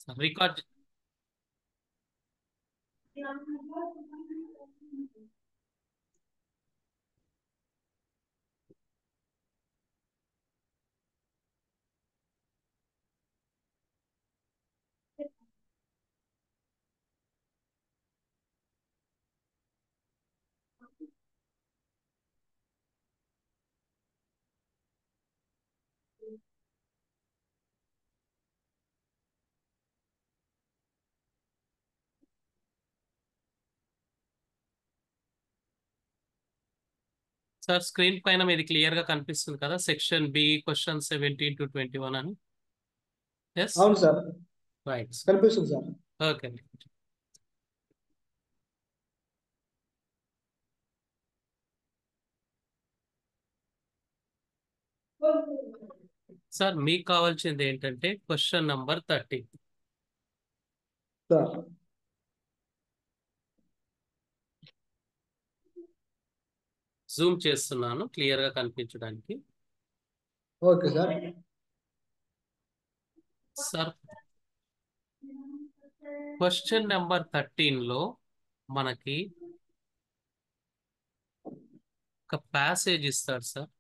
Record sir screen పైన మీది clear గా కనిపిస్తుంది కదా, సెక్షన్ బి క్వశ్చన్ 17 to 21 అని. ఎస్ అవును సార్, రైట్ కనిపిస్తుంది సార్. ఓకే. సార్ మీకు కావాల్సింది ఏంటంటే క్వశ్చన్ నంబర్ 30. సార్ జూమ్ చేస్తున్నాను క్లియర్ గా కనిపించడానికి. Okay sir. Sir question number 13లో మనకి ఒక ప్యాసేజ్ ఇస్తాడు సార్.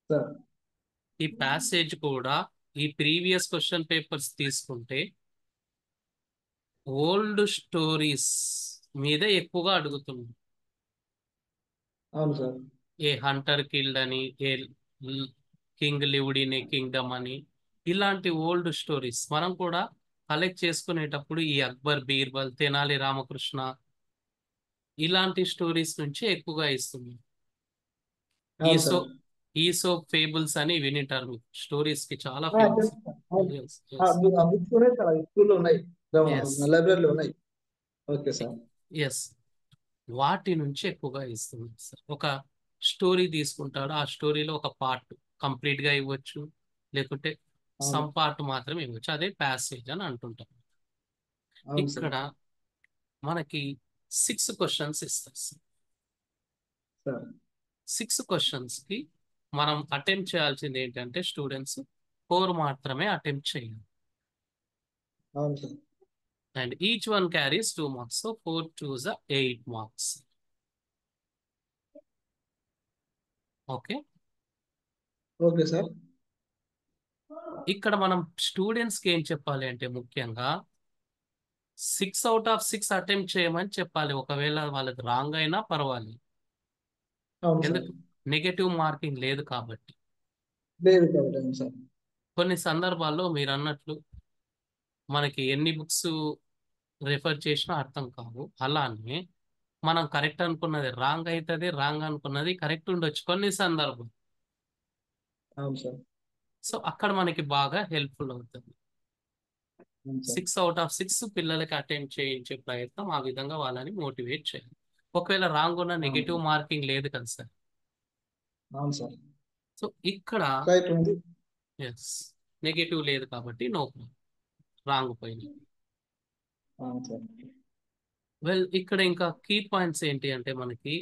సార్ ఈ ప్యాసేజ్ కూడా ఈ ప్రీవియస్ క్వశ్చన్ పేపర్స్ తీసుకుంటే ఓల్డ్ స్టోరీస్ మీదే ఎక్కువగా అడుగుతుంది. అవును సార్. ఏ హంటర్ కిల్డ్ అని, a king lived in a Kingdom అని, ఇలాంటి ఓల్డ్ స్టోరీస్ మనం కూడా కలెక్ట్ చేసుకునేటప్పుడు ఈ అక్బర్ బీర్బల్, తెనాలి రామకృష్ణ ఇలాంటి స్టోరీస్ నుంచి ఎక్కువగా ఇస్తుంది. అవును ఈసో సార్. ఈసోప్ ఫేబుల్స్ అని వినింటారు మీకు, స్టోరీస్ కి చాలా తెలుసు ఫేమస్. సార్. అవును. ఆ బుక్స్ ఉన్నాయి సార్, స్కూల్లో ఉన్నాయి, లైబ్రరీలో ఉన్నాయి. Okay sir. ఎస్, వాటి నుంచి ఎక్కువగా ఇస్తుంది సార్. ఒక స్టోరీ తీసుకుంటాడు, ఆ స్టోరీలో ఒక పార్ట్ కంప్లీట్ గా ఇవ్వచ్చు, లేకుంటే అవును. సమ్ పార్ట్ మాత్రమే ఇవ్వచ్చు. అదే ప్యాసేజ్ అని అంటుంటాం. అవును సార్. ఇక్కడ మనకి 6 క్వశ్చన్స్ ఇస్తారు సార్. సార్ 6 క్వశ్చన్స్ కి మనం అటెంప్ట్ చేయాల్సింది ఏంటంటే స్టూడెంట్స్ 4 మాత్రమే అటెంప్ట్ చేయాలి. అవును sir. And each one carries 2 marks. So 4 2s are 8 marks. Okay, okay sir. ఇక్కడ మనం స్టూడెంట్స్ కి ఏం చెప్పాలి అంటే ముఖ్యంగా 6 out of 6 అటెంప్ట్ చేయమని చెప్పాలి. ఒకవేళ వాళ్ళకి రాంగ్ అయినా పర్వాలేదు, అవును సార్. ఎందుకు నెగటివ్ మార్కింగ్ లేదు కాబట్టి. లేదు కాబట్టి. అవును సార్. కొన్ని సందర్భాల్లో మీరు అన్నట్లు మనకి ఎన్ని బుక్స్ రెఫర్ చేసినా అర్థం కావు. అలానే మనం కరెక్ట్ అనుకున్నది రాంగ్ అవుతుంది, రాంగ్ అనుకున్నది కరెక్ట్ ఉండొచ్చు కొన్ని సందర్భం. అవును సార్. సో అక్కడ మనకి బాగా హెల్ప్ఫుల్ అవుతుంది. అవును సార్. 6 out of 6 పిల్లలకి అటెంప్ట్ చేయించే ప్రయత్నం, ఆ విధంగా వాళ్ళని మోటివేట్ చేయాలి. ఒకవేళ రాంగ్ ఉన్న నెగిటివ్ మార్కింగ్ లేదు కదా సార్. అవును సార్. సో ఇక్కడ రైట్ ఉంది. ఎస్, నెగిటివ్ లేదు కాబట్టి నో ప్రాబ్లం, రాంగ్ పోయింది. అవును సార్. వెల్, ఇక్కడ ఇంకా కీ పాయింట్స్ ఏంటి అంటే మనకి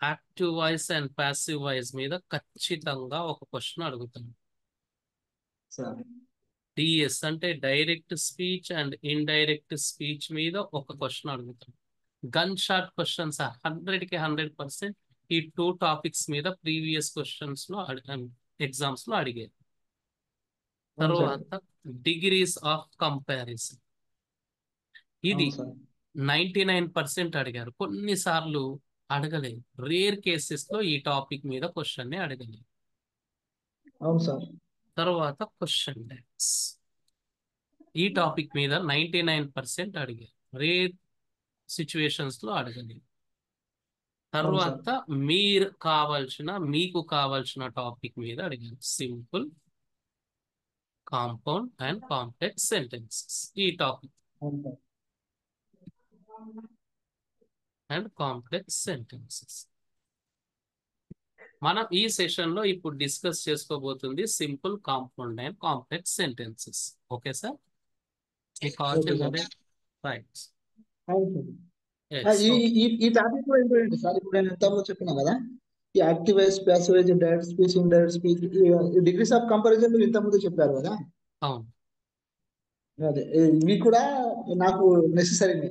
active voice and passive voice మీద ఖచ్చితంగా ఒక క్వశ్చన్ అడుగుతాను. సార్ డిఎస్ అంటే direct speech and indirect speech మీద ఒక క్వశ్చన్ అడుగుతాను. గన్ షాట్ క్వశ్చన్స్ 100కి 100% ఈ 2 టాపిక్స్ మీద ప్రీవియస్ క్వశ్చన్స్ లో ఎగ్జామ్స్ లో అడిగారు. అవును సార్. తర్వాత డిగ్రీస్ ఆఫ్ కంపారిజన్, ఇది అవును సార్. 99% అడిగారు. కొన్నిసార్లు అడగలేదు, రేర్ కేసెస్ లో ఈ టాపిక్ మీద క్వశ్చన్ ని అడగలేదు. అవును సార్. తర్వాత క్వశ్చన్ బ్యాంక్స్, ఈ టాపిక్ మీద 99% అడిగారు, రేర్ సిచ్యువేషన్స్ లో అడగలేదు. అవును సార్. తర్వాత మీకు కావాల్సిన టాపిక్ మీద అడిగారు, simple, compound and complex sentences. ఈ టాపిక్ అవును సార్. అండ్ కాంప్లెక్స్ సెంటెన్సెస్ మనం ఈ సెషన్ లో ఇప్పుడు డిస్కస్ చేసుకోబోతుంది simple, compound and complex sentences. Okay sir, మీకు ఓకే సార్. కావాల్సింది రైట్. అవును సార్. ఈ ఈ ఈ టాపిక్ కూడా ఇంపార్టెంట్ సార్. ఇప్పుడు నేను ఎంతమంది చెప్పినా కదా, ఈ active voice, passive voice, direct speech, indirect speech, degrees of comparison మీరు ఇంతకుముందు చెప్పారు కదా. అవును అదే ఇవి కూడా నాకు నెసెసరీనే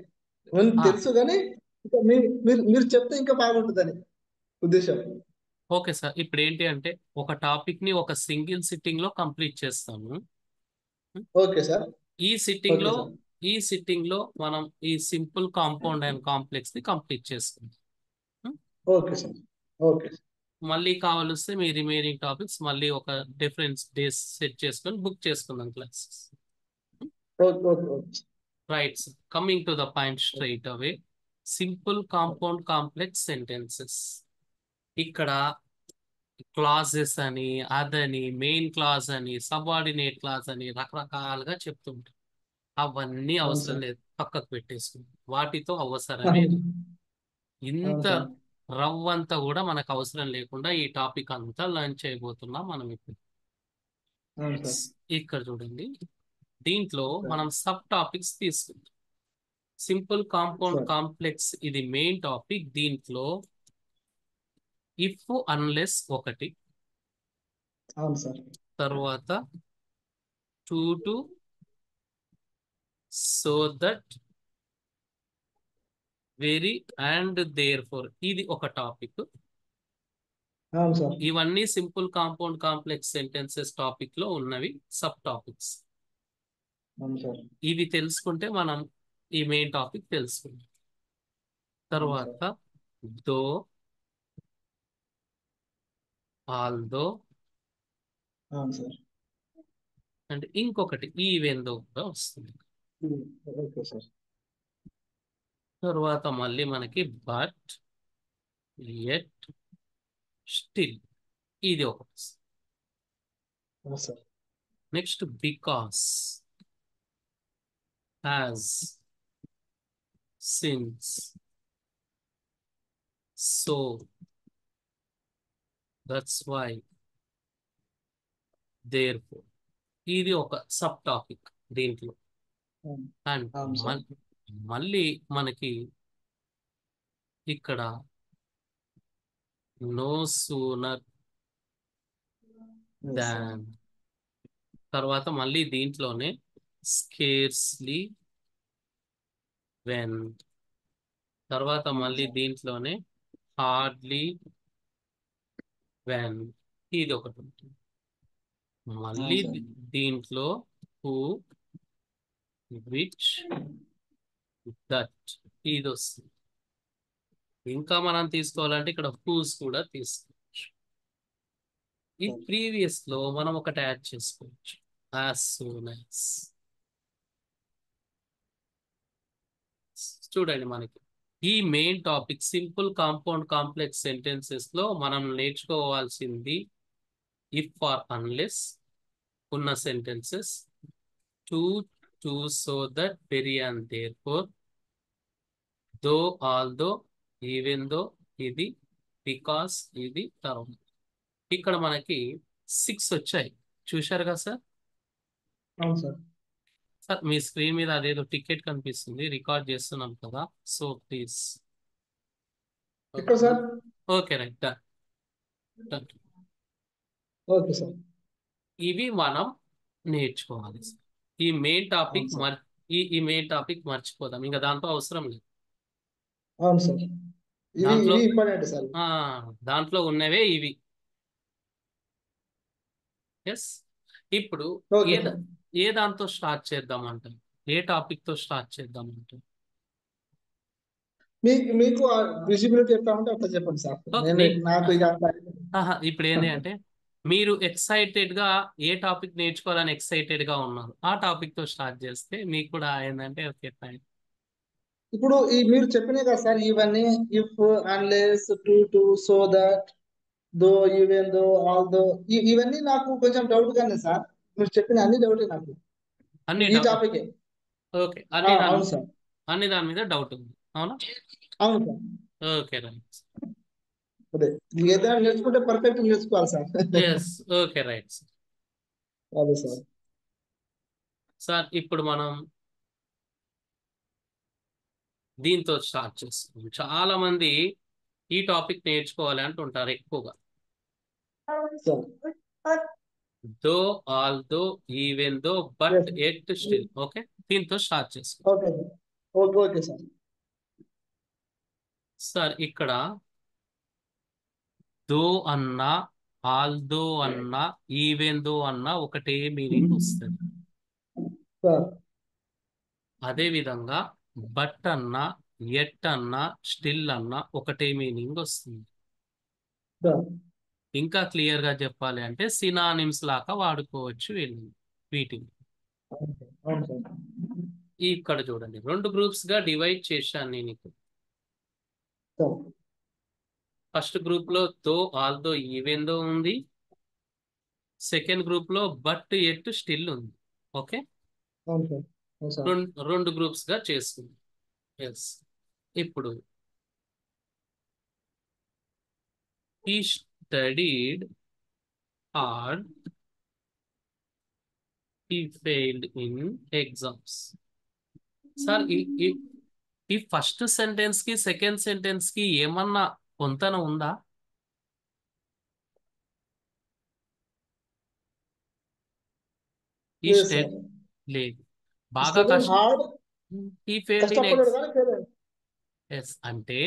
తెలుసు కానీ ఇంకా మీరు చెప్తే ఇంకా బాగుంటుందని ఉద్దేశం. ఓకే సార్, ఇప్పుడు ఏంటి అంటే ఒక టాపిక్ ని ఒక సింగిల్ సిట్టింగ్ లో కంప్లీట్ చేస్తాము. Okay sir. ఈ సిట్టింగ్ ఓకే లో సార్. ఈ సిట్టింగ్ లో మనం ఈ సింపుల్ కాంపౌండ్ అండ్ కాంప్లెక్స్ ని కంప్లీట్ చేసుకుంటాం. Okay sir. ఓకే. మళ్ళీ కావాల్స్తే మీ రిమైనింగ్ టాపిక్స్ మళ్ళీ ఒక డిఫరెన్స్ డేస్ సెట్ చేసుకొని బుక్ చేసుకుందాం classes. Okay. Okay. Okay. Right sir, coming to the point straight away, simple compound complex sentences. ఇక్కడ క్లాజెస్ అని, అదని, మెయిన్ క్లాజ్ అని, సబార్డినేట్ క్లాజ్ అని రకరకాలుగా చెప్తుంటాం. అవన్నీ అవును అవసరం సార్. లేదు, పక్కకు పెట్టేసుకుంటాం. వాటితో అవసరమే అవును. లేదు. అవును ఇంత సార్. రవ్వంతా కూడా మనకు అవసరం లేకుండా ఈ టాపిక్ అంతా లర్న్ చేయబోతున్నాం మనం ఇప్పుడు. అవును సార్. ఇక్కడ చూడండి, దీంట్లో సార్. మనం సబ్ టాపిక్స్ తీసుకుంటాం. Simple compound sir. కాంప్లెక్స్ ఇది మెయిన్ టాపిక్. దీంట్లో ఇఫ్ అన్లెస్ ఒకటి, అవును సార్. తర్వాత too to, so that, very and therefore ఇది ఒక టాపిక్. అవును సార్. ఇవన్నీ simple compound complex sentences topic లో ఉన్నవి సబ్ టాపిక్స్. అవును సార్. ఇవి తెలుసుకుంటే మనం ఈ మెయిన్ టాపిక్ తెలుసుకుంటాం. అవును సార్. తర్వాత దో, ఆల్దో, అవును సార్. అండ్ ఇంకొకటి ఈవెన్ దో కూడా వస్తుంది. Okay sir. తర్వాత మళ్ళీ మనకి బట్, యెట్, స్టిల్ ఇది ఒకటి. అవును sir. Next because, as, since, so, that's why, therefore ఇది ఒక సబ్ టాపిక్ దీంట్లో. అవును. అండ్ అవును సార్. మళ్ళీ మనకి ఇక్కడ నో సూనర్ Yes, sir. దాన్, తర్వాత మళ్ళీ దీంట్లోనే స్కేర్స్లీ వెన్, తర్వాత అవును మళ్ళీ సార్. దీంట్లోనే హార్డ్లీ వెన్ ఇది ఒకటి ఉంటుంది. మళ్ళీ అవును సార్. దీంట్లో హూ, విచ్, దట్ ఇది వస్తుంది. ఇంకా మనం తీసుకోవాలంటే ఇక్కడ హూస్ కూడా తీసుకోవచ్చు. ఈ సార్. ప్రీవియస్ లో మనం ఒకటి యాడ్ చేసుకోవచ్చు, యాజ్ సూన్ యాజ్. చూడండి, మనకి ఈ main topic simple compound complex sentences లో మనం నేర్చుకోవాల్సింది ఇఫ్ ఆర్ అన్లెస్ ఉన్న sentences, too, to, so that, very and therefore, though, although, even though ఇది, బికాస్ ఇది. తర్వాత ఇక్కడ మనకి 6 వచ్చాయి, చూశారు కదా సార్? అవును సార్. సార్ మీ స్క్రీన్ మీద అదేదో టికెట్ కనిపిస్తుంది, రికార్డ్ చేస్తున్నాం కదా, సో ప్లీజ్. ఇక్కడ sir. Okay right, done. Okay sir. ఇవి మనం నేర్చుకోవాలి సార్. ఈ మెయిన్ టాపిక్ అవును సార్. ఈ మెయిన్ టాపిక్ మర్చిపోదాం, ఇంకా దాంట్లో అవసరం లేదు. అవును సార్. ఇవి దాంట్లో ఇవి ఇంపార్టెంట్ సార్. ఆ దాంట్లో ఉన్నవే ఇవి. ఎస్. ఇప్పుడు ఓకే ఏ సార్. ఏ దాంతో స్టార్ట్ చేద్దామంటే, ఏ టాపిక్ తో స్టార్ట్ చేద్దామంటే? మీకు విజిబిలిటీ ఎట్లా ఉంటే అట్లా చెప్పండి సార్. ఓకే, నేను నాకు ఇక ఇప్పుడు ఏంటి అంటే మీరు ఎక్సైటెడ్ గా ఏ టాపిక్ నేర్చుకోవాలని ఎక్సైటెడ్ గా ఉన్నారు, ఆ టాపిక్ తో స్టార్ట్ చేస్తే మీకు కూడా ఏంటంటే ఓకే ఫైన్. ఇప్పుడు మీరు చెప్పినాయి కదా సార్, ఇవన్నీ if, unless, to, so that, though, even though, although, though నాకు కొంచెం డౌట్ గానే సార్. మీరు చెప్పిన అన్ని డౌటే నాకు అన్ని ఈ డౌట్. టాపికే. ఓకే, అన్ని అవును సార్. దాని మీద డౌట్ ఉంది, అవునా? అవును సార్. Okay right. అదే ఏదైనా నేర్చుకుంటే పర్ఫెక్ట్ నేర్చుకోవాలి సార్. ఎస్, ఓకే రైట్ అదే సార్. సార్. ఇప్పుడు మనం దీంతో స్టార్ట్ చేస్తాం. చాలా మంది ఈ టాపిక్ నేర్చుకోవాలి అంటుంటారు ఎక్కువగా. Sir. Though although even though but yet still. Okay, దీంతో స్టార్ట్ చేసుకో okay okay okay sir. Sir. ఇక్కడ దో అన్నా, ఆల్దో అన్నా, ఈవెన్ దో అన్నా ఒకటే మీనింగ్ వస్తుంది. సార్ అదే విధంగా బట్ అన్నా, ఎట్ అన్నా, స్టిల్ అన్నా ఒకటే మీనింగ్ వస్తుంది. సార్ ఇంకా క్లియర్ గా చెప్పాలి అంటే సినానిమ్స్ లాగా వాడుకోవచ్చు వీటిని. అవును సార్. అవును సార్. ఇక్కడ చూడండి, రెండు గ్రూప్స్ గా డివైడ్ చేశాను నేను ఇక్కడ. సార్ ఫస్ట్ గ్రూప్ లో దో ఆల్దో ఈవెన్ దో ఉంది. సెకండ్ గ్రూప్ లో బట్ ఎట్ స్టిల్ ఉంది. ఓకే, అవును సార్. అవును సార్. రెండు గ్రూప్స్ గా చేసుకుంది. ఎస్. ఇప్పుడు he studied hard, he failed in exams. Sir, ఈ ఫస్ట్ సెంటెన్స్ కి సెకండ్ సెంటెన్స్ కి ఏమన్నా పొంతన ఉందా? ఈ లేదు స్టెడ్ సార్. లేదు. బాగా స్టడీ కష్టం. హార్డ్. ఈ ఫెయిల్డ్ ఇన్ కష్టపడాడు కానీ ఫెయిల్ అయ్యాడు. ఎస్ అంటే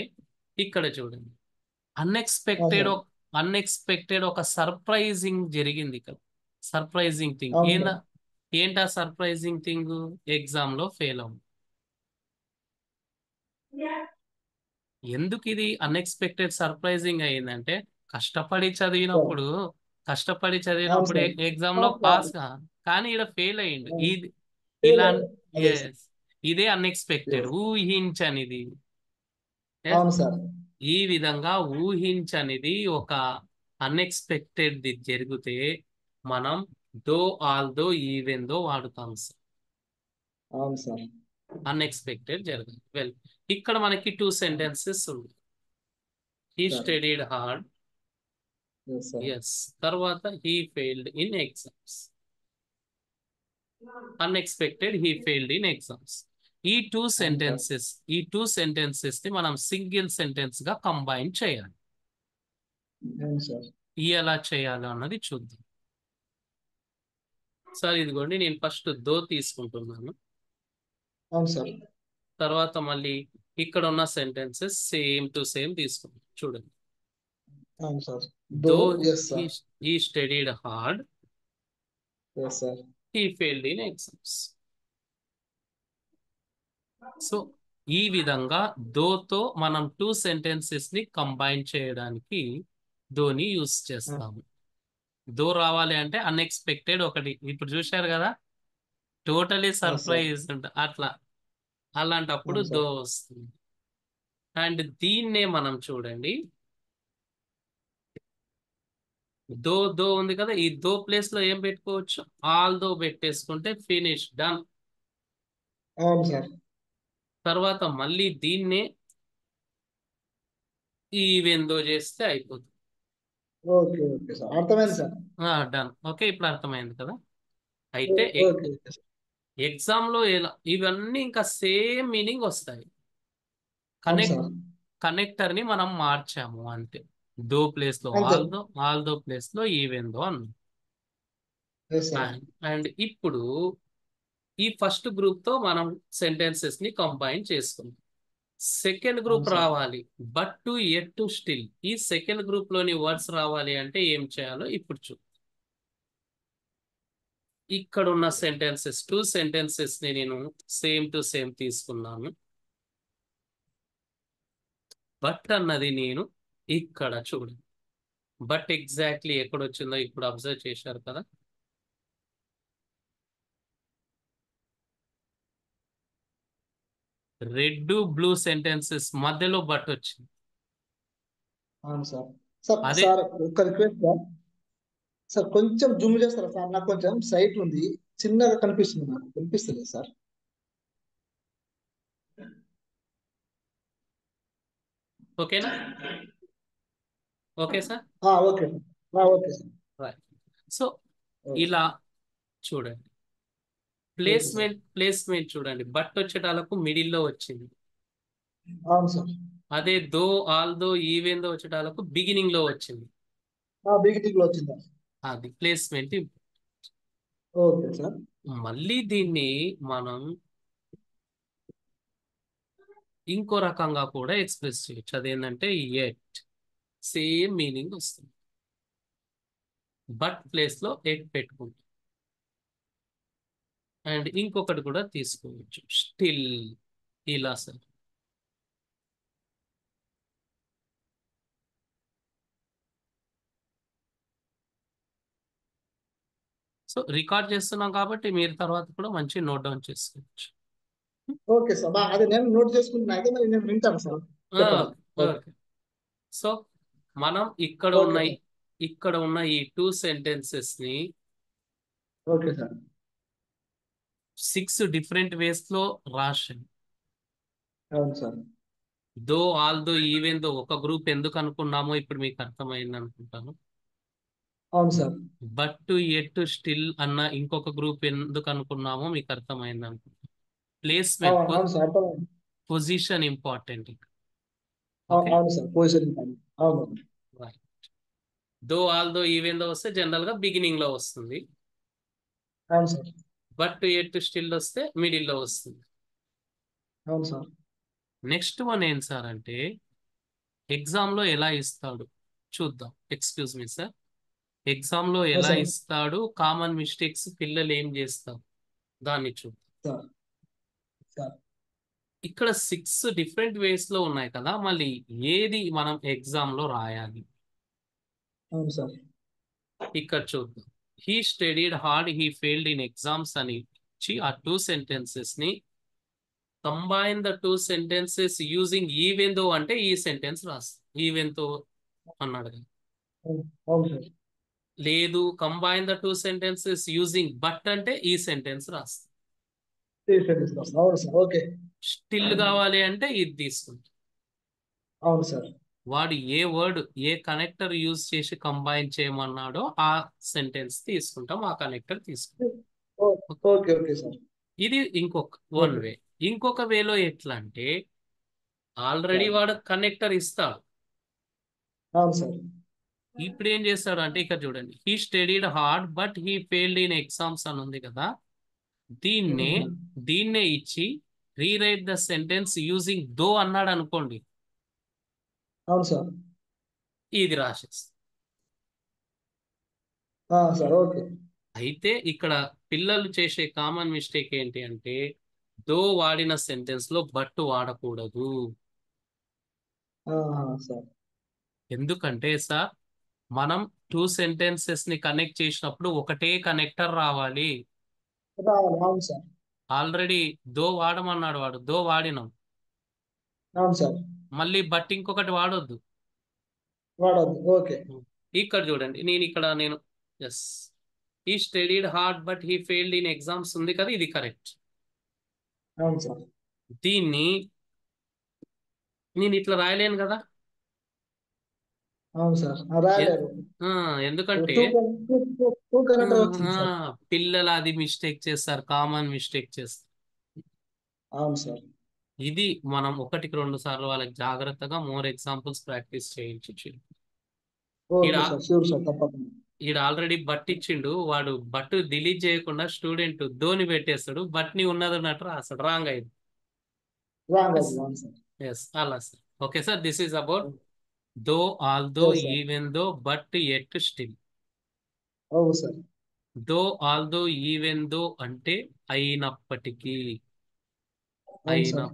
ఇక్కడ చూడండి, అవును అన్ఎక్స్పెక్టెడ్ సార్. అన్ఎక్స్పెక్టెడ్ ఒక సర్ప్రైజింగ్ జరిగింది ఇక్కడ. సర్ప్రైజింగ్ థింగ్ అవును సార్. ఏంటా సర్ప్రైజింగ్ థింగ్? ఎగ్జామ్ లో ఫెయిల్ అవ్వడం. ఎందుకు ఇది అన్ఎక్స్పెక్టెడ్ సర్ప్రైజింగ్ అయ్యిందంటే కష్టపడి సార్ చదివినప్పుడు కష్టపడి అవును చదివినప్పుడు సార్. ఎగ్జామ్ లో అవును సార్. పాస్ గా, కానీ ఇక్కడ ఫెయిల్ అయ్యిండు. అవును. ఇది ఫెయిల్ ఇలా అయ్యాడు. అదే సార్. ఎస్, ఇదే అన్ఎక్స్పెక్టెడ్, ఎస్. ఊహించనిది. ఎస్, అవును సార్. ఈ విధంగా ఊహించనిది ఒక అన్ఎక్స్పెక్టెడ్ జరిగితే మనం దో ఆల్దో ఈవెన్ దో వాడుతాం సార్. అవును సార్. అన్ఎక్స్పెక్టెడ్ జరగదు. వెల్, ఇక్కడ మనకి టూ సెంటెన్సెస్ ఉన్నాయి. He sir studied hard. Yes sir. Yes. తర్వాత he failed in exams. Unexpected he failed in exams. ఈ టూ అవును సార్. సెంటెన్సెస్ ఈ టూ సెంటెన్సెస్ ని మనం సింగిల్ సెంటెన్స్ గా కంబైన్ చేయాలి. అవును సార్. ఎలా చేయాలో అన్నది చూద్దాం. సార్ ఇదిగోండి, నేను ఫస్ట్ దో తీసుకుంటున్నాను. అవును సార్. తర్వాత మళ్ళీ ఇక్కడ ఉన్న సెంటెన్సెస్ సేమ్ టు సేమ్ తీసుకుంటాం. చూడండి, అవును sir. Though though yes sir. He studied hard, yes sir. He failed in exams. So ఈ విధంగా దోతో మనం టూ సెంటెన్సెస్ ని కంబైన్ చేయడానికి దోని యూస్ చేస్తాము. దో రావాలి అంటే అన్ఎక్స్పెక్టెడ్ ఒకటి, ఇప్పుడు చూశారు కదా, టోటలీ అవును సార్. సర్ప్రైజ్ అట్లా, అలాంటప్పుడు అవును దో సార్. వస్తుంది. అండ్ దీన్నే మనం చూడండి, దో దో ఉంది కదా, ఈ దో ప్లేస్ లో ఏం పెట్టుకోవచ్చు? ఆల్ దో పెట్టేసుకుంటే ఫినిష్, డన్. అవును సార్. తర్వాత మళ్ళీ దీన్నే ఈవెన్ దో చేస్తే అయిపోతుంది. Okay okay sir. అర్థమైంది సార్. డన్. ఓకే, ఇప్పుడు అర్థమైంది కదా. అయితే ఓకే ఓకే సార్. ఎగ్జామ్ లో ఇవన్నీ ఇంకా సేమ్ మీనింగ్ వస్తాయి. అవును కనెక్ట్ సార్. కనెక్టర్ ని మనం మార్చాము అంతే. దో ప్లేస్ లో అంతే. ఆల్ దో ప్లేస్ లో ఈవెన్ దో అన్నాం. Yes sir. అండ్ ఇప్పుడు ఈ ఫస్ట్ గ్రూప్ తో మనం సెంటెన్సెస్ ని కంబైన్ చేసుకుందాం. సెకండ్ అవును గ్రూప్ సార్. రావాలి, but to yet to still. ఈ సెకండ్ గ్రూప్ లోని వర్డ్స్ రావాలి అంటే ఏం చేయాలో ఇప్పుడు ఇక్కడ ఉన్న సెంటెన్సెస్, టూ సెంటెన్సెస్ ని నేను సేమ్ టు సేమ్ తీసుకున్నాను. బట్ అన్నది నేను ఇక్కడ చూడండి, బట్ ఎగ్జాక్ట్లీ ఎక్కడ వచ్చిందో ఇప్పుడు అబ్జర్వ్ చేశారు కదా. రెడ్ బ్లూ సెంటెన్సెస్ మధ్యలో బట్ వచ్చింది. అవును సార్. సార్ అదే సార్ ఒక్క రిక్వెస్ట్ సార్. సార్ కొంచెం జూమ్ చేస్తారా సార్? నాకు కొంచెం సైట్ ఉంది, చిన్నగా కనిపిస్తుంది, నాకు కనిపిస్తుంది సార్. ఓకేనా? Okay sir. Okay okay sir. Right. So okay. ఇలా చూడండి, ఓకే సార్. ప్లేస్మెంట్ చూడండి, బట్ వచ్చేటాలకు మిడిల్లో వచ్చింది. అవును సార్. అదే though although even though వచ్చేటాలకు బిగినింగ్ లో వచ్చింది. బిగినింగ్ లో వచ్చిందా? అది ప్లేస్మెంట్. Okay sir. మళ్ళీ దీన్ని మనం ఇంకో రకంగా కూడా ఎక్స్ప్రెస్ చేయొచ్చు. అదేంటంటే ఎట్, సేమ్ మీనింగ్ వస్తుంది, బట్ ప్లేస్ లో ఎట్ పెట్టుకుంటాం. అండ్ ఇంకొకటి కూడా తీసుకోవచ్చు, స్టిల్, ఇలా సార్. సో రికార్డ్ చేస్తున్నాం కాబట్టి మీరు తర్వాత కూడా మంచి నోట్ డౌన్ చేసుకోవచ్చు. ఓకే సార్, అదే నేను నోట్ చేసుకుంటున్నా, అయితే మరి నేను వింటాను సార్, చెప్పండి. ఓకే. ఓకే. సో మనం ఓకే సార్. ఇక్కడ ఉన్న ఈ టూ సెంటెన్సెస్ ని ఓకే సార్. 6 డిఫరెంట్ వేస్ లో రాశాం. అవును sir. Though, although, even దో ఒక గ్రూప్ ఎందుకు అనుకున్నామో ఇప్పుడు మీకు అర్థమైంది అనుకుంటాను. అవును sir. But to, at, still అన్న ఇంకొక గ్రూప్ ఎందుకు అనుకున్నామో మీకు అర్థమైంది అనుకుంటాను. ప్లేస్మెంట్, అవును అవును సార్, అర్థమైంది. Position important. ఓకే. అవును సార్, పొజిషన్ ఇవ్వండి. అవును. దో, ఆల్ దో, ఈవెన్ దో వస్తే జనరల్ గా బిగినింగ్ లో వస్తుంది. అవును sir. But to, at, still వస్తే మిడిల్ లో వస్తుంది. అవును సార్. నెక్స్ట్ వన్ ఏం సార్ అంటే ఎగ్జామ్ లో ఎలా ఇస్తాడు చూద్దాం. Excuse me sir. ఎగ్జామ్ లో అవును ఎలా సార్. ఇస్తాడు, కామన్ మిస్టేక్స్ పిల్లలు ఏం చేస్తారు దాన్ని చూద్దాం. సార్. సార్. ఇక్కడ 6 డిఫరెంట్ వేస్ లో ఉన్నాయి కదా, మళ్ళీ ఏది మనం ఎగ్జామ్ లో రాయాలి అవును సార్. ఇక్కడ చూద్దాం. He studied hard, he failed in exams అని ఇచ్చి ఆ టూ సెంటెన్సెస్ ని combine the two sentences using even though అంటే ఈ సెంటెన్స్ రాస్తాం. ఈవెన్ తో అన్నాడు కదా. అవును. అవును సార్. లేదు, combine the two sentences using but అంటే ఈ సెంటెన్స్ రాస్తాం. అవును సార్. ఓకే. స్టిల్ కావాలి అంటే ఇది తీసుకుంటాం. అవును సార్. వాడు ఏ వర్డ్, ఏ కనెక్టర్ యూజ్ చేసి కంబైన్ చేయమన్నాడో ఆ సెంటెన్స్ తీసుకుంటాం, ఆ కనెక్టర్ తీసుకుంటాం. ఓ- ఓకే ఓకే సార్. ఇది ఇంకొక వన్ ఓకే వే. ఇంకొక వేలో ఎట్లా అంటే ఆల్రెడీ సార్. వాడు కనెక్టర్ ఇస్తాడు. అవును సార్. ఇప్పుడు ఏం చేస్తాడు అంటే ఇక్కడ చూడండి, he studied hard but he failed in exams అని ఉంది కదా. దీన్నే మ్మ్. దీన్నే ఇచ్చి రీరైట్ ద సెంటెన్స్ యూజింగ్ దో అన్నాడు అనుకోండి, అవును సార్. ఇది రాసేస్తాం. సార్. ఓకే. అయితే ఇక్కడ పిల్లలు చేసే కామన్ మిస్టేక్ ఏంటి అంటే దో వాడిన సెంటెన్స్ లో బట్ వాడకూడదు. సార్. ఎందుకంటే సార్ మనం టూ సెంటెన్సెస్ ని కనెక్ట్ చేసినప్పుడు ఒకటే కనెక్టర్ రావాలి. రావాలి. అవును సార్. ఆల్రెడీ దో వాడమన్నాడు వాడు, దో వాడినాం. అవును సార్. మళ్ళీ బట్ ఇంకొకటి వాడొద్దు. వాడద్దు. ఓకే. ఇక్కడ చూడండి, నేను yes, he studied hard but he failed in exams ఉంది కదా, ఇది కరెక్ట్. అవును సార్. దీన్ని నేను ఇట్లా రాయలేను కదా. అవును సార్. ఎన్- రాయలేరు. ఎందుకంటే టూ కరెక్ట్ వచ్చింది ఆ, సార్. పిల్లలు అది మిస్టేక్ చేస్తారు, కామన్ మిస్టేక్ చేస్తారు. అవును సార్. ఇది మనం ఒకటికి రెండు సార్లు వాళ్ళకి జాగ్రత్తగా మోర్ ఎగ్జాంపుల్స్ ప్రాక్టీస్ చేయించి ఈడ ఓకే సార్, షూర్ సార్, తప్పకుండా. ఈడ ఆల్రెడీ బట్ ఇచ్చిండు, వాడు బట్ డిలీట్ చేయకుండా స్టూడెంట్ ధోని పెట్టేస్తాడు, బట్ ని ఉన్నది ఉన్నట్టు రాస్తాడు, రాంగ్ అయింది. రాంగ్ ఎస్, అది. అవును సార్. ఎస్, అలా sir. Okay sir, this is about though, all though, okay sir. Even though, but, yet, still. అవును sir. Though, although, even దో అంటే అయినప్పటికీ, అవును అయిన, సార్.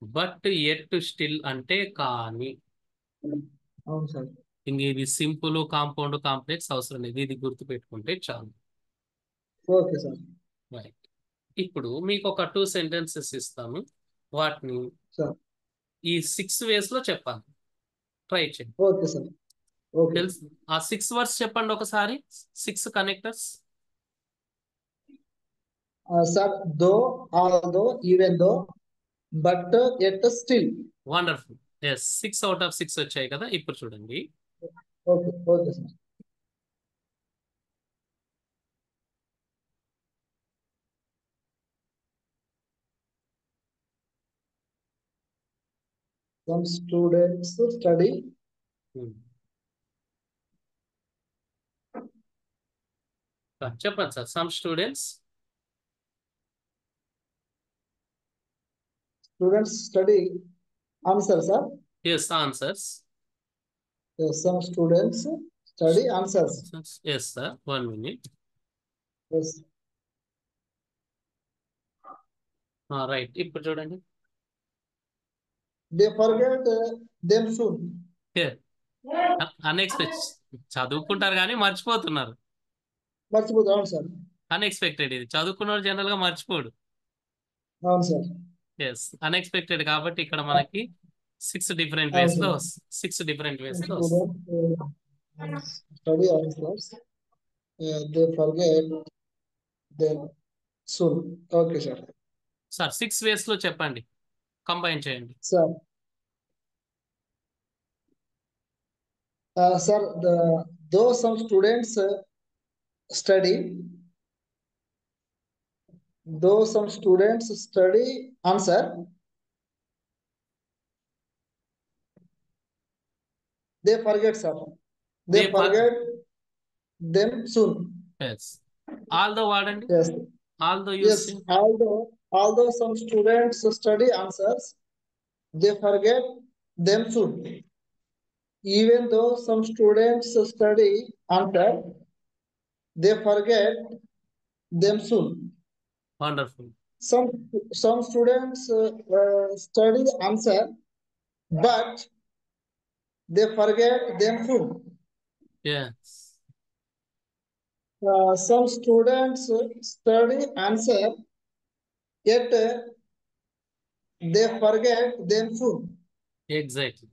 బట్, ఎట్, స్టిల్ అంటే కానీ. అవును సార్. ఇంక ఇది సింపుల్, కాంపౌండ్, కాంప్లెక్స్ అవసరం లేదు, ఇది గుర్తు పెట్టుకుంటే చాలు. Okay sir. రైట్. ఇప్పుడు మీకు ఒక టూ సెంటెన్సెస్ ఇస్తాను, వాటిని సార్. ఈ 6 వేస్ లో చెప్పాలి. ట్రై చేయండి. Okay sir. ఓకే. తెలుసు, ఆ 6 వర్డ్స్ చెప్పండి ఒకసారి, 6 connectors. Sir, though, although, even though, but, yet, still. Wonderful. Yes, 6 out of 6 వచ్చాయి కదా. ఇప్పుడు చూడండి, okay. Okay sir. Some students study Hmm. చెప్పండి సార్. Some students Students study answer, sir. yes answers. Yes, some students study answers. Yes sir, 1 minute. Yes. Right. ఇప్పుడు చూడండి. They forget them soon. Unexpected చదువుకుంటారు కానీ మర్చిపోతున్నారు. మర్చిపోతాం, అవును సార్. అన్ఎక్స్పెక్టెడ్. ఇది చదువుకున్నవాడు జనరల్ గా మర్చిపోడు. అవును సార్. ఎస్, అన్ఎక్స్పెక్టెడ్ కాబట్టి ఇక్కడ మనకి 6 డిఫరెంట్ వేస్ లో 6 డిఫరెంట్ వేస్ లో study answers they forget them soon. Okay sir. Sir 6 వేస్ లో చెప్పండి, కంబైన్ చేయండి. Sir sir though some students study answer, they forget, sir. They forget them soon. Yes. Although వాడండి. Yes. Although Yes. Although some students study answers, they forget them soon. Even though some students study answer, they forget them soon. Wonderful. Some students study answer, but they forget them soon. Yes. Some students study answer, yet they forget them soon. Exactly.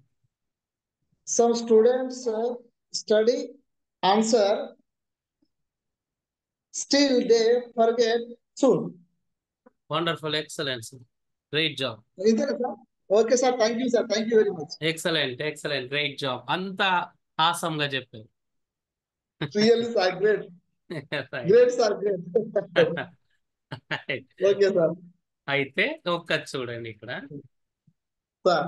Some students study answer, still they forget soon. Wonderful. Excellent, sir. Great job. Okay, sir. Thank you, sir. Thank you very much. Excellent. Great job. అంతా awesome గా చెప్పారు. Really, sir. Great. Great, sir. Great. Okay, sir. అయితే ఒక్కటి చూడండి ఇక్కడ. Sir.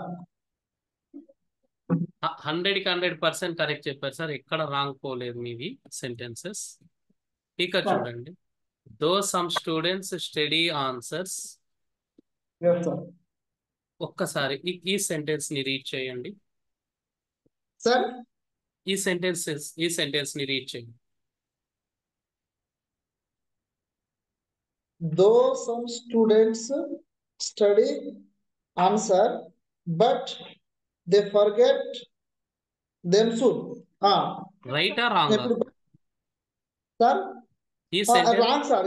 100కి 100% correct చెప్పారు sir. ఎక్కడ wrong పోలేదు మీవి సెంటెన్సెస్. ఇక చూడండి. దో some students study answers. Yes, sir. ఒక్కసారి ఈ సెంటెన్స్ ని రీడ్ చేయండి. Sir. ఈ సెంటెన్స్ ని రీడ్ చేయండి. Though some students study answer, but they forget them soon. రైటా రాంగ్? సార్ ఈ సెంటెన్స్ రాంగ్ సార్.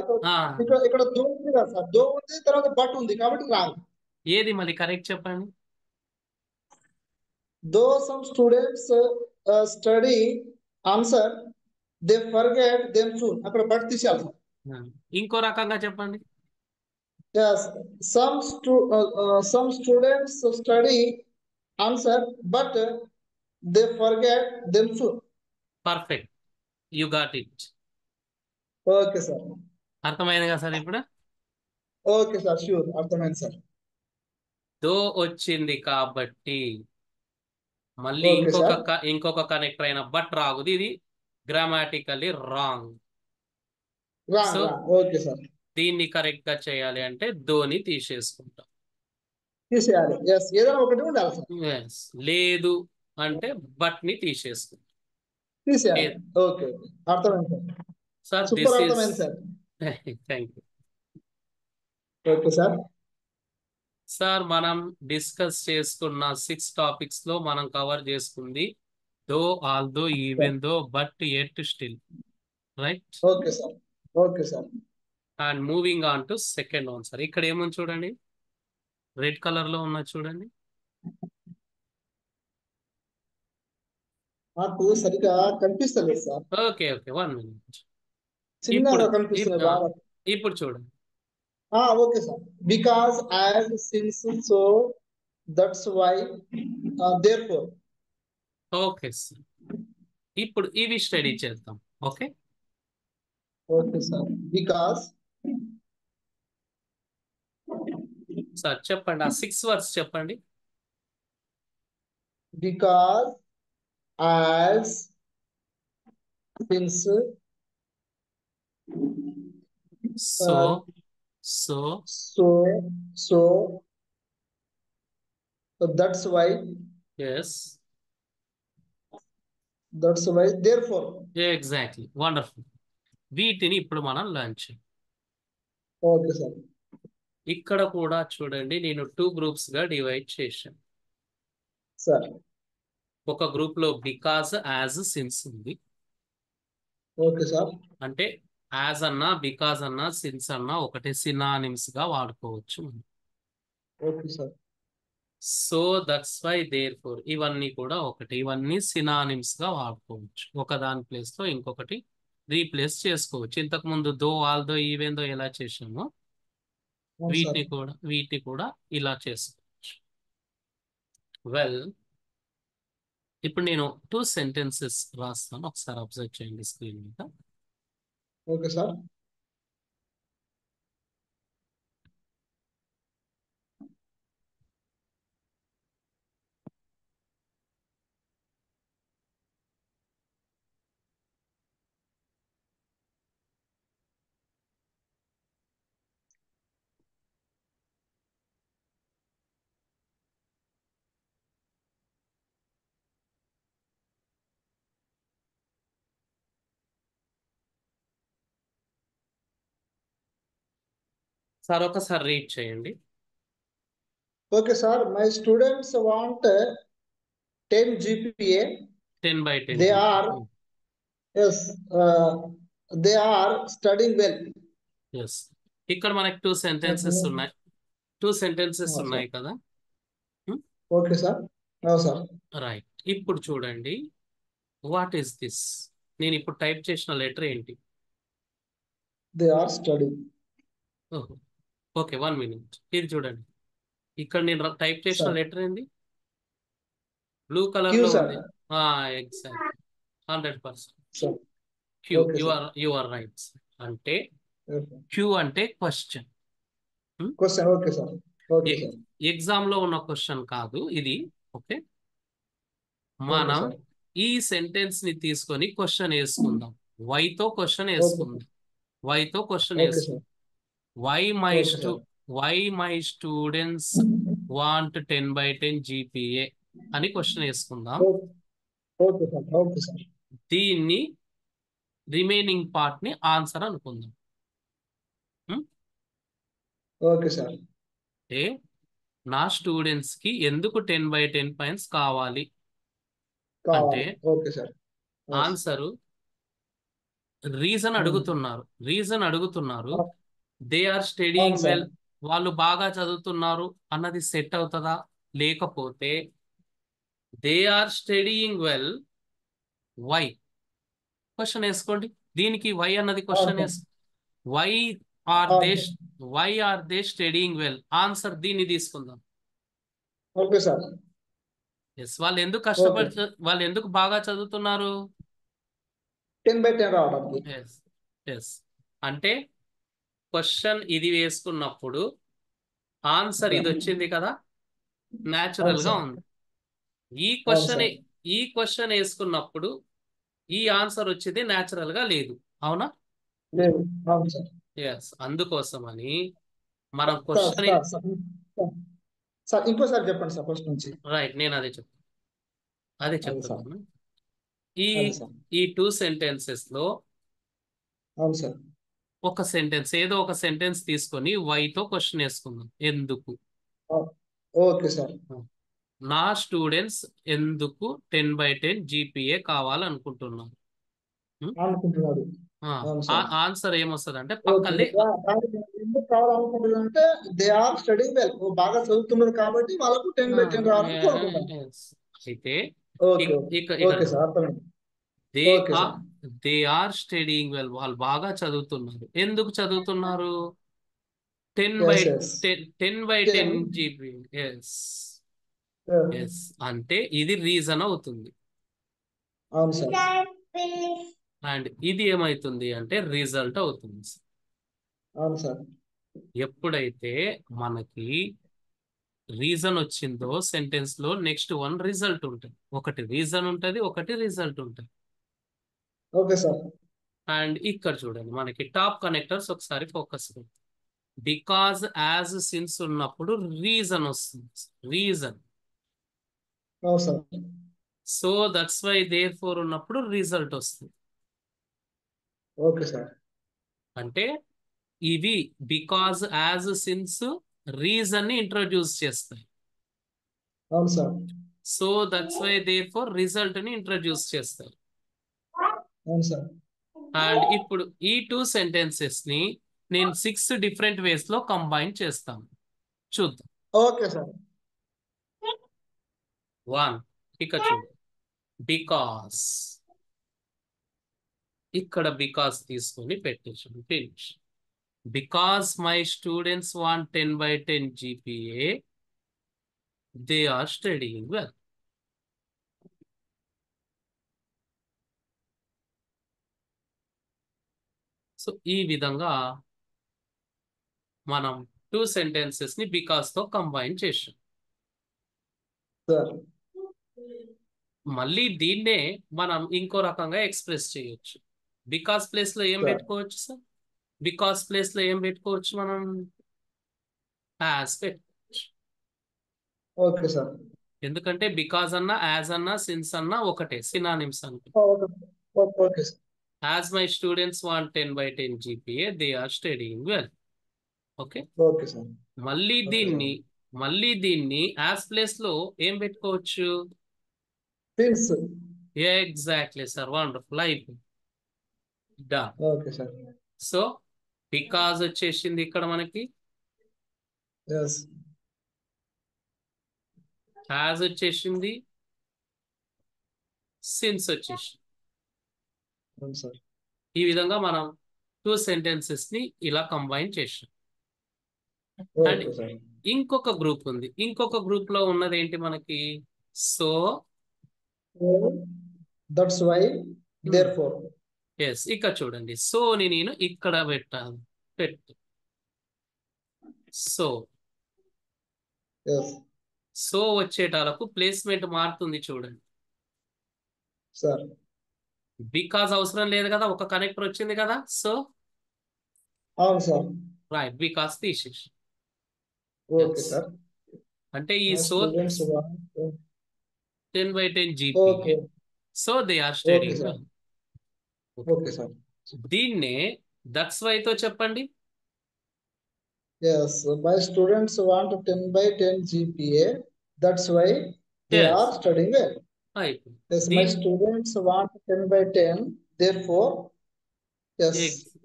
ఇక్కడ దో ఉంది కదా సార్, దో ఉంది, తర్వాత బట్ ఉంది కాబట్టి రాంగ్. ఏది మళ్ళీ కరెక్ట్ చెప్పండి. దో some students study answer, they forget them soon. అక్కడ బట్ తీసేయాలి. ఇంకో రకంగా చెప్పండి. some students study answer, but they forget them soon. Perfect, you got it. Okay sir. అర్థమైంది కదా సార్ ఇప్పుడు? ఓకే సార్, ష్యూర్ అర్థమైంది సార్. దో వచ్చింది కాబట్టి మళ్ళీ ఇంకొక కనెక్టర్ అయిన బట్ రాగుది. ఇది grammatically wrong. So okay sir, దీన్ని కరెక్ట్ గా చేయాలి అంటే దోని తీసేసుకుంటాం. తీసేయాలి. ఏదైనా ఒకటి ఉండాలి సార్. లేదు అంటే బట్ ని తీసేసుకుంటాం. తీసేయాలి. ఓకే, అర్థమైంది సార్. సూపర్, అర్థమైంది sir. Thank you. Okay sir. Sir మనం డిస్కస్ చేసుకున్న 6 టాపిక్స్ లో మనం కవర్ చేసుకుంది though, although, even though, but, yet, still. Right? Okay sir. Okay sir. And moving on to second one sir. ఇక్కడ ఏముంది చూడండి, రెడ్ కలర్ లో ఉన్నది చూడండి. నాకు సరిగా కనిపిస్తలేదు సార్. Okay 1 minute. చిన్నగా కనిపిస్తుంది. ఇప్పుడు చూడండి. Okay sir. Because, as, since, so, that's why, therefore. Okay sir. ఇప్పుడు ఇవి స్టడీ చేద్దాం. Okay sir. బికాస్ సార్ చెప్పండి, ఆ 6 వర్డ్స్ చెప్పండి. Because, as, since, so Uh, so so that's why yes therefore. Exactly wonderful. వీటిని ఇప్పుడు మనం లర్న్ చేయాలి. Okay, sir. ఇక్కడ కూడా చూడండి, నేను 2 గ్రూప్స్ గా డివైడ్ చేశాను. Sir. ఒక గ్రూప్ లో బికాస్, యాజ్, సిన్స్ ఉంది. Okay, sir. అంటే యాజ్ అన్నా బికాస్ అన్నా సిన్స్ అన్నా ఒకటే, సినానిమ్స్ గా వాడుకోవచ్చు. Okay, sir. So that's why therefore, ఇవన్నీ కూడా ఒకటి, ఇవన్నీ సినానిమ్స్ గా వాడుకోవచ్చు. ఒకదాని ప్లేస్ లో ఇంకొకటి రీప్లేస్ చేసుకోవచ్చు. ఇంతకు ముందు దో, ఆల్ దో, ఈవెన్ దో ఎలా చేసామో అవును సార్. వీటిని కూడా ఇలా చేసుకోవచ్చు. వెల్, ఇప్పుడు నేను 2 సెంటెన్సెస్ రాస్తాను, ఒకసారి అబ్జర్వ్ చేయండి స్క్రీన్ మీద. Okay sir. సార్ ఒకసారి రీడ్ చేయండి. Okay sir. My students want 10 GPA. 10/10 They GPA. are yes, they are studying well. Yes, ఇక్కడ మనకి 2 సెంటెన్సెస్ ఉన్నాయి. 2 సెంటెన్సెస్ ఉన్నాయి కదా. Okay sir. అవును సార్. రైట్, ఇప్పుడు చూడండి, వాట్ ఈస్ దిస్? నేను ఇప్పుడు టైప్ చేసిన లెటర్ ఏంటి? They are studying. ఓహో, ఓకే, 1 మినిట్. ఇది చూడండి, ఇక్కడ నేను టైప్ చేసిన సార్. లెటర్ ఏంది? బ్లూ కలర్ క్యూ లో సార్. ఉంది. Exact, 100%. Sir. Q, okay sir. You are right. అంటే ఓకే. క్యూ అంటే question. Question. Okay sir. Okay sir. Exam లో ఉన్న క్వశ్చన్ కాదు ఇది. ఓకే, ఓకే మనం సార్. ఈ సెంటెన్స్ ని తీసుకొని క్వశ్చన్ వేసుకుందాం. వైతో క్వశ్చన్ ఓకే వేసుకుందాం. వైతో క్వశ్చన్ ఓకే సార్. వేసుకుందాం. Why my okay స్టూ sir. Why my students want 10/10 GPA అని క్వశ్చన్ వేసుకుందాం. Okay sir. Okay sir. దీన్ని రిమైనింగ్ పార్ట్ ని ఆన్సర్ అనుకుందాం. Okay sir. అంటే నా స్టూడెంట్స్ కి ఎందుకు 10/10 పాయింట్స్ కావాలి అంటే ఓకే సార్. ఆన్సరు రీజన్ అడుగుతున్నారు. They are studying sir. Well, వాళ్ళు బాగా చదువుతున్నారు అన్నది సెట్ అవుతుందా? లేకపోతే they are studying well, why question వేసుకోండి. దీనికి వై అన్నది question why why are they studying well, answer దీన్ని తీసుకుందాం. Okay sir. ఎస్, వాళ్ళు ఎందుకు వాళ్ళు ఎందుకు బాగా చదువుతున్నారు? 10/10 రావడానికి. ఎస్ ఎస్, అంటే క్వశ్చన్ ఇది వేసుకున్నప్పుడు ఆన్సర్ ఇది వచ్చింది కదా, న్యాచురల్ గా ఉంది. ఈ క్వశ్చన్ వేసుకున్నప్పుడు ఈ ఆన్సర్ వచ్చేది న్యాచురల్ గా లేదు, అవునా? లేదు. అవును సార్. ఎస్, అందుకోసమని మనం sir question sir sir sir ఇంకోసారి చెప్పండి సార్ ఫస్ట్ నుంచి. రైట్, నేను అదే అది సార్. చెప్తున్నాను. ఈ అది సార్. ఈ 2 సెంటెన్సెస్ లో అవును సార్. ఏదో ఒక సెంటెన్స్ తీసుకొని వైతో క్వశ్చన్ వేసుకుందాం. ఎందుకు? Okay sir. నా స్టూడెంట్స్ ఎందుకు 10/10 GPA కావాలనుకుంటున్నారు? అనుకుంటున్నారు. ఆన్సర్ ఏమొస్తుంది అంటే పక్కనే ఎందుకు కావాలనుకుంటున్నారంటే దే ఆర్ స్టడీయింగ్ వెల్, బాగా చదువుతున్నారు కాబట్టి వాళ్ళకు 10/10 రావాలని కోరుకుంటారు. అయితే ఓకే సార్, అర్థమైంది. Okay sir. They are studying well, వాళ్ళు బాగా చదువుతున్నారు. ఎందుకు చదువుతున్నారు? 10/10 GPA. ఎస్, అంటే ఇది రీజన్ అవుతుంది. అవును సార్. అండ్ ఇది ఏమైతుంది అంటే రిజల్ట్ అవుతుంది. అవును సార్. ఎప్పుడైతే మనకి రీజన్ వచ్చిందో సెంటెన్స్ లో నెక్స్ట్ 1 రిజల్ట్ ఉంటుంది. ఒకటి రీజన్ ఉంటుంది, ఒకటి రిజల్ట్ ఉంటుంది. Okay sir. అండ్ ఇక్కడ చూడండి మనకి టాప్ కనెక్టర్స్ ఒకసారి ఫోకస్ బికాజ్ యాజ్ సిన్స్ ఉన్నప్పుడు రీజన్ వస్తుంది. రీజన్. అవును సార్. So that's why therefore ఉన్నప్పుడు రిజల్ట్ వస్తుంది. Okay sir. అంటే ఇవి బికాజ్ యాజ్ సిన్స్ రీజన్ ని ఇంట్రొడ్యూస్ చేస్తాయి. అవును సార్. So that's why therefore result ని ఇంట్రొడ్యూస్ చేస్తాయి. అవును సార్. అండ్ ఇప్పుడు ఈ 2 సెంటెన్సెస్ ని నేను 6 డిఫరెంట్ వేస్ లో కంబైన్ చేస్తాను. చూద్దాం. Okay sir. 1 ఇక చూడు, బికాస్. ఇక్కడ బికాస్ తీసుకొని పెట్టేసాను. Finish. Because my students want 10/10 GPA, they are studying well. So ఈ విధంగా మనం 2 సెంటెన్సెస్ ని బికాస్ తో కంబైన్ చేసాం. సార్. మళ్ళీ దీన్నే మనం ఇంకో రకంగా ఎక్స్ప్రెస్ చేయొచ్చు. బికాస్ ప్లేస్ లో ఏం సార్. పెట్టుకోవచ్చు సార్? బికాస్ ప్లేస్ లో ఏం పెట్టుకోవచ్చు మనం? యాజ్ పెట్టుకోవచ్చు. Okay sir. ఎందుకంటే బికాస్ అన్నా యాజ్ అన్నా సిన్స్ అన్నా ఒకటే, సినానిమ్స్ అంటే. Okay. Okay sir. As my students want 10/10 GPA, they are studying well. Okay. Okay sir. మళ్ళీ ఓకే దీన్ని సార్. మళ్ళీ దీన్ని యాజ్ ప్లేస్ లో ఏం పెట్టుకోవచ్చు? సిన్స్. Exactly sir, wonderful. అయిపోయింది. Done. Okay sir. So because వచ్చేసింది ఇక్కడ మనకి, ఎస్. హ్యాజ్ వచ్చేసింది, సిన్స్ వచ్చేసింది. అవును సార్. ఈ విధంగా మనం 2 సెంటెన్సెస్ ని ఇలా కంబైన్ చేసాం. And okay sir. ఇంకొక గ్రూప్ ఉంది. ఇంకొక గ్రూప్ లో ఉన్నది ఏంటి మనకి? So that's why therefore. Yes, ఇక్కడ చూడండి, సోని నేను ఇక్కడ పెట్టు. సో ఎస్ సో వచ్చేటాలకు ప్లేస్మెంట్ మారుతుంది చూడండి. సార్. బికాజ్ అవసరం లేదు కదా, ఒక కనెక్టర్ వచ్చింది కదా. సో అవును సార్. రైట్, బికాజ్ తీసేసి. Okay sir. అంటే ఈ my so students 10/10 okay. GPA, so they are okay studying sir. Well. Okay sir. దీన్నే దట్స్ వై తో చెప్పండి. Yes, my students want 10/10 GPA, that's why they Yes. Are studying well. అయిపోయింది. Yes, my students want 10/10, therefore, yes,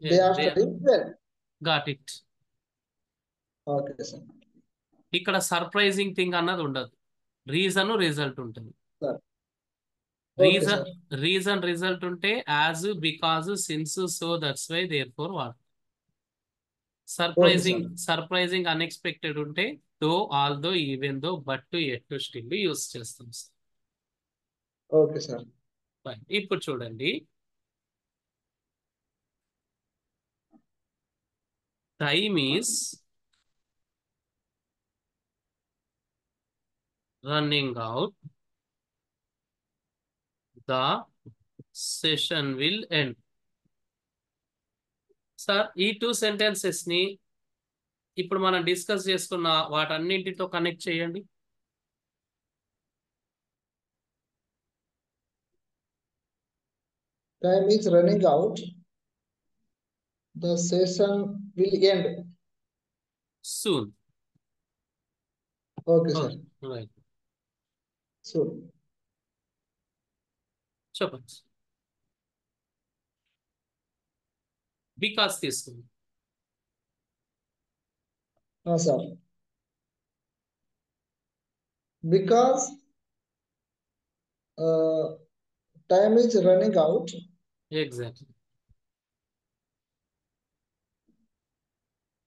they are studying well. Got it. Okay, sir. ఇక్కడ surprising thing అన్నది ఉండదు. Reason result ఉంటుంది. Sir. Okay, reason sir. Reason result ఉంటే as, because, since, so that's why, therefore, what. Surprising unexpected ఉంటే though, although, even though, but to, yet to, still use చేస్తాం sir. Okay, sir. Fine. ఇప్పుడు చూడండి, time is running out, the session will end. Sir ఈ 2 sentences ని ఇప్పుడు మనం discuss చేసుకున్న వాటన్నింటితో connect చేయండి. Time is running out. The session will end. Soon. Okay, sir. Right. Soon. చెప్పండి. బికాస్ తీసుకుంది. Sir. Because time is running out. Exactly.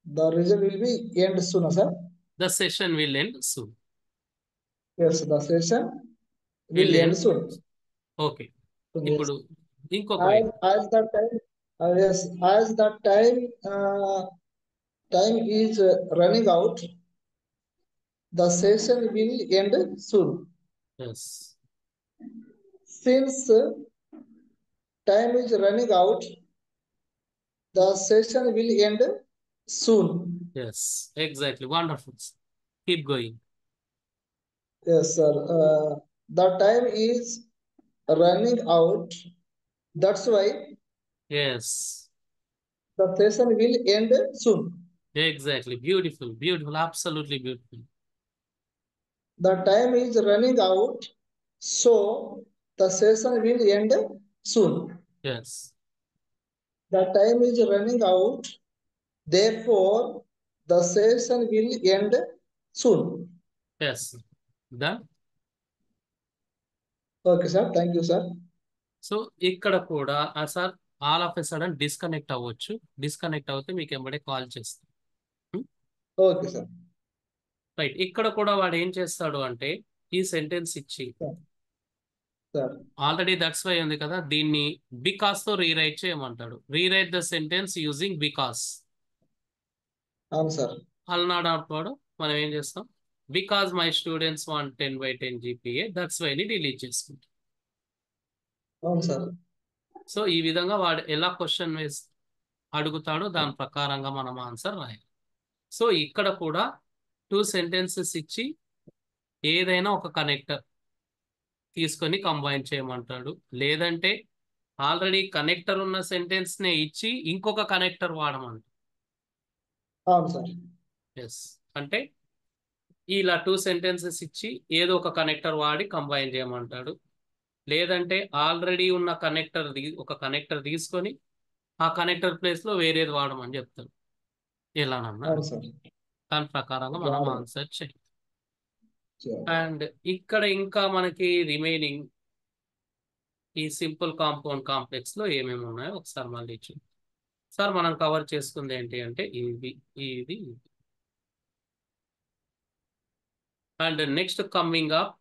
The result will be end soon, sir. The session will end soon. Yes, the session will end soon. Okay. So, ఇప్పుడు ఇంకొక as the time, yes, as the time is running out, the session will end soon. Yes. Since time is running out, the session will end soon. Yes, exactly. Wonderful. Keep going. Yes, sir. The time is running out. That's why Yes, the session will end soon. exactly. Beautiful, beautiful, absolutely beautiful. The time is running out, so the session will end soon. Yes, The time is running out, therefore the session will end soon. yes. Done. Okay, sir. Thank you, sir. So ఇక్కడ కూడా sir all of a sudden disconnect అవ్వచ్చు. Disconnect అవుతే మీకు ఎంబడే call చేస్తాం. Okay, sir. Right. ఇక్కడ కూడా వాడు ఏం చేస్తాడు అంటే ఈ సెంటెన్స్ ఇచ్చి Sir. Sir. Already that's why ఉంది కదా, దీన్ని బికాస్ తో రీరైట్ చేయమంటాడు. Rewrite the sentence using because అవును సార్. అలనాడు అప్పుడు మనం ఏం చేస్తాం, because my students want 10/10 GPA, that's why ని డిలీట్ చేసుకుంటాం. అవును సార్. సో ఈ విధంగా వాడు ఎలా క్వశ్చన్ వేసి అడుగుతాడో దాని ప్రకారంగా మనం ఆన్సర్ రాయాలి. సో ఇక్కడ కూడా 2 సెంటెన్సెస్ ఇచ్చి ఏదైనా ఒక కనెక్టర్ తీసుకొని కంబైన్ చేయమంటాడు. లేదంటే ఆల్రెడీ కనెక్టర్ ఉన్న సెంటెన్స్ నే ఇచ్చి ఇంకొక కనెక్టర్ వాడమంటాడు. అవును సార్. ఎస్, అంటే ఇలా 2 సెంటెన్సెస్ ఇచ్చి ఏదో ఒక కనెక్టర్ వాడి కంబైన్ చేయమంటాడు. లేదంటే ఆల్రెడీ ఉన్న ఒక కనెక్టర్ తీసుకొని ఆ కనెక్టర్ ప్లేస్ లో వేరేది వాడమని చెప్తాడు. ఎలానన్నా అవును సార్. దాని ప్రకారంగా మనం వాడము. ఆన్సర్ చేయాలి. చేయాలి. అండ్ ఇక్కడ ఇంకా మనకి రిమైనింగ్ ఈ సింపుల్ కాంపౌండ్ కాంప్లెక్స్ లో ఏమేమి ఉన్నాయో ఒకసారి మళ్ళీ చూద్దాం. సార్ మనం కవర్ చేసుకుంది ఏంటి అంటే ఇది అండ్ నెక్స్ట్ కమింగ్ అప్